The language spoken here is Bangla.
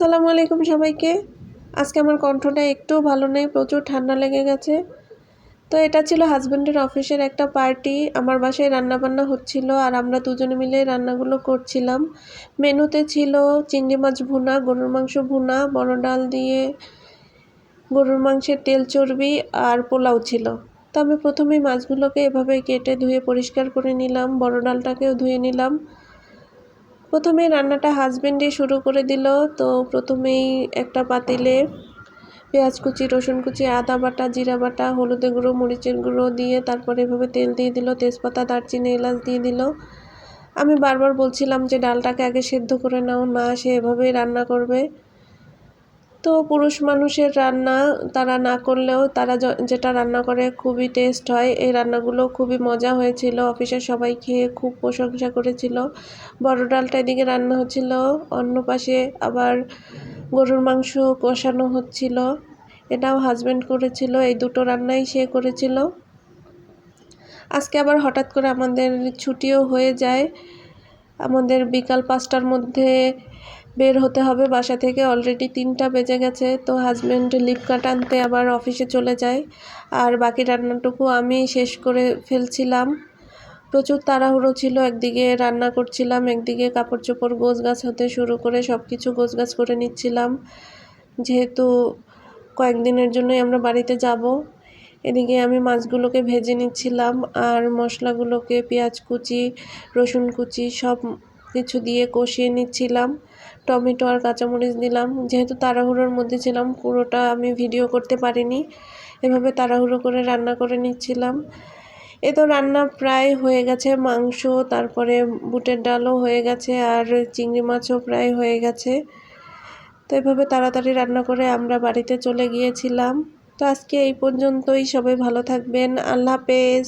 আসসালামু আলাইকুম সবাইকে। আজকে আমার কণ্ঠটা একটুও ভালো নেই, প্রচুর ঠান্ডা লেগে গেছে। তো এটা ছিল হাজব্যান্ডের অফিসের একটা পার্টি। আমার বাসায় রান্নাবান্না হচ্ছিল আর আমরা দুজনে মিলে রান্নাগুলো করছিলাম। মেনুতে ছিল চিংড়ি মাছ ভুনা, গরুর মাংস ভুনা, বড় ডাল দিয়ে গরুর মাংসের তেল চর্বি আর পোলাও ছিল। তো আমি প্রথমেই মাছগুলোকে এভাবে কেটে ধুয়ে পরিষ্কার করে নিলাম, বড় ডালটাকেও ধুয়ে নিলাম। প্রথমে রান্নাটা হাজব্যান্ডই শুরু করে দিল। তো প্রথমেই একটা পাতিলে পেঁয়াজ কুচি, রসুন কুচি, আদা বাটা, জিরা বাটা, হলুদের গুঁড়ো, মরিচের গুঁড়ো দিয়ে তারপরে এভাবে তেল দিয়ে দিল, তেজপাতা, দারচিনি, এলাচ দিয়ে দিল। আমি বারবার বলছিলাম যে ডালটাকে আগে সেদ্ধ করে নাও, না সে এভাবেই রান্না করবে। তো পুরুষ মানুষের রান্না তারা না করলেও তারা যেটা রান্না করে খুবই টেস্ট হয়। এই রান্নাগুলো খুবই মজা হয়েছিল, অফিসের সবাই খেয়ে খুব প্রশংসা করেছিল। বড় ডালটা এদিকে রান্না হচ্ছিল, অন্য পাশে আবার গরুর মাংস কষানো হচ্ছিল, এটাও হাজব্যান্ড করেছিল। এই দুটো রান্নাই সে করেছিল। আজকে আবার হঠাৎ করে আমাদের ছুটিও হয়ে যায়, আমাদের বিকাল 5টার মধ্যে বের হতে হবে বাসা থেকে। অলরেডি 3টা বেজে গেছে। তো হাজব্যান্ড লিভ কাট আনতে আবার অফিসে চলে যায় আর বাকি রান্নাটুকু আমি শেষ করে ফেলছিলাম। প্রচুর তাড়াহুড়ো ছিল, একদিকে রান্না করছিলাম, একদিকে কাপড় চোপড় গোছগাছ হতে শুরু করে সব কিছু গোছগাছ করে নিচ্ছিলাম, যেহেতু কয়েকদিনের জন্যই আমরা বাড়িতে যাব। এদিকে আমি মাছগুলোকে ভেজে নিচ্ছিলাম আর মশলাগুলোকে পেঁয়াজ কুচি, রসুন কুচি সব কিছু দিয়ে কষিয়ে নিচ্ছিলাম। টমেটো আর কাঁচামরিচ দিলাম। যেহেতু তাড়াহুড়োর মধ্যে ছিলাম, পুরোটা আমি ভিডিও করতে পারিনি, এভাবে তাড়াহুড়ো করে রান্না করে নিচ্ছিলাম। এ তো রান্না প্রায় হয়ে গেছে, মাংস তারপরে বুটের ডালও হয়ে গেছে আর চিংড়ি মাছও প্রায় হয়ে গেছে। তো এভাবে তাড়াতাড়ি রান্না করে আমরা বাড়িতে চলে গিয়েছিলাম। তো আজকে এই পর্যন্তই, সবাই ভালো থাকবেন, আল্লাহ হাফেজ।